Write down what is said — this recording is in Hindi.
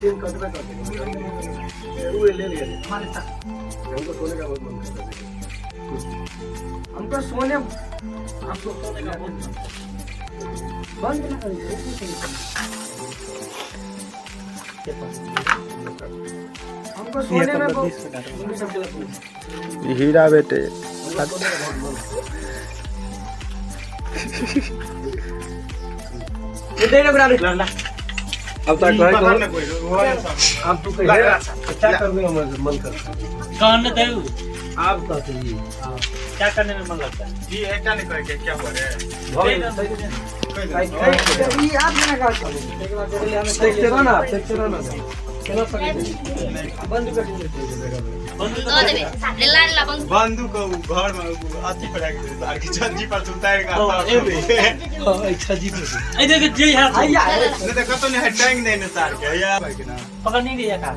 तीन कटवे करते वो ले लिया हमको सोने का बहुत मन करता है हमको सोने हमको सोने का बहुत मन बंद ना करिए हमको सोने में बहुत हीरा बेटे दे ना बना ला अब तक है तो आप तो कह रहे क्या करने में मन करता है कहने दे आप कहते हैं क्या करने में मन लगता है जी ऐसा नहीं करेंगे क्या हो रहा है ये आप ना का टेक्चर ना चलो बंद कर दीजिए बंदूक घर में अति पड़ा के तार की छज्जी पर सुताए का अच्छा जी ए देख जे हाथ नहीं तो कतो नहीं टैंक नहीं तार के या पकड़ नहीं दिया का